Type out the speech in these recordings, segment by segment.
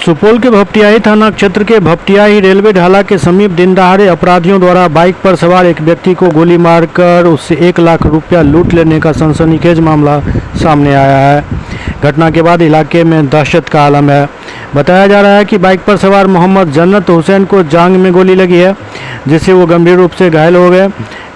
सुपौल के भपटियाही थाना क्षेत्र के भपटियाही रेलवे ढाला के समीप दिन दहाड़े अपराधियों द्वारा बाइक पर सवार एक व्यक्ति को गोली मारकर उससे 1 लाख रुपया लूट लेने का सनसनीखेज मामला सामने आया है। घटना के बाद इलाके में दहशत का आलम है। बताया जा रहा है कि बाइक पर सवार मोहम्मद जन्नत हुसैन को जांघ में गोली लगी है, जिससे वो गंभीर रूप से घायल हो गए।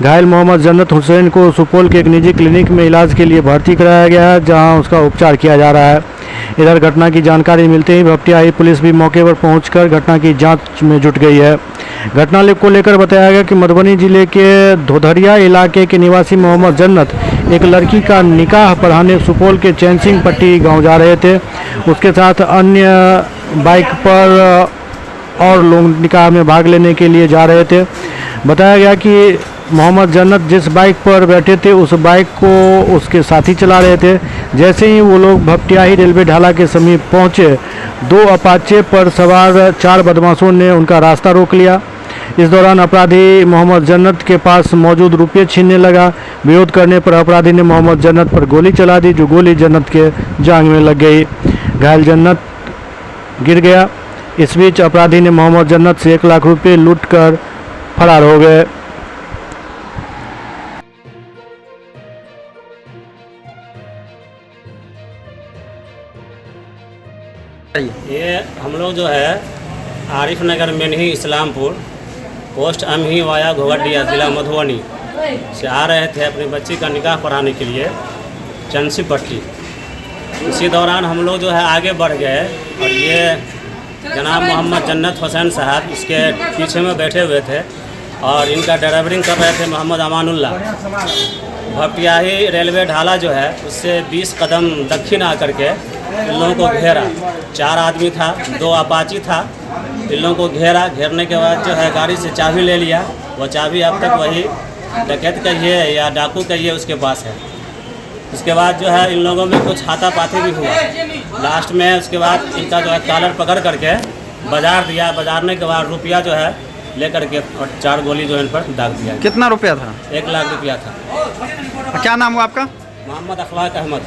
घायल मोहम्मद जन्नत हुसैन को सुपौल के एक निजी क्लिनिक में इलाज के लिए भर्ती कराया गया है, जहां उसका उपचार किया जा रहा है। इधर घटना की जानकारी मिलते ही भपटियाही पुलिस भी मौके पर पहुंचकर घटना की जांच में जुट गई है। घटना को लेकर बताया गया कि मधुबनी जिले के धोधरिया इलाके के निवासी मोहम्मद जन्नत एक लड़की का निकाह पढ़ाने सुपौल के चैनसिंह पट्टी गांव जा रहे थे। उसके साथ अन्य बाइक पर और लोग निकाह में भाग लेने के लिए जा रहे थे। बताया गया कि मोहम्मद जन्नत जिस बाइक पर बैठे थे उस बाइक को उसके साथी चला रहे थे। जैसे ही वो लोग भपटियाही रेलवे ढाला के समीप पहुंचे, 2 अपाचे पर सवार 4 बदमाशों ने उनका रास्ता रोक लिया। इस दौरान अपराधी मोहम्मद जन्नत के पास मौजूद रुपये छीनने लगा। विरोध करने पर अपराधी ने मोहम्मद जन्नत पर गोली चला दी, जो गोली जन्नत के जांघ में लग गई। घायल जन्नत गिर गया। इस बीच अपराधी ने मोहम्मद जन्नत से 1 लाख रुपये लूट कर फरार हो गए। ये हम लोग जो है आरिफ नगर मेनही इस्लामपुर पोस्ट अमही वाया घोघटिया जिला मधुबनी से आ रहे थे अपनी बच्ची का निकाह पढ़ाने के लिए चैनसिंह पट्टी। इसी दौरान हम लोग जो है आगे बढ़ गए और ये जनाब मोहम्मद जन्नत हुसैन साहब इसके पीछे में बैठे हुए थे और इनका ड्राइवरिंग कर रहे थे मोहम्मद अमानुल्लाह। भपटियाही रेलवे ढाला जो है उससे 20 कदम दक्षिण आकर के इन लोगों को घेरा। 4 आदमी था, 2 अपाची था। इन लोगों को घेरने के बाद जो है गाड़ी से चाबी ले लिया। वो चाबी अब तक वही डकैत कहिए या डाकू कहिए उसके पास है। उसके बाद जो है इन लोगों में कुछ हाथापाती भी हुआ। लास्ट में उसके बाद इनका जो है कॉलर पकड़ करके बाजार दिया। बाजारने के बाद रुपया जो है लेकर के और 4 गोली जो है इन पर दाग दिया। कितना रुपया था? 1 लाख रुपया था। क्या नाम हुआ आपका? मोहम्मद अखलाक अहमद।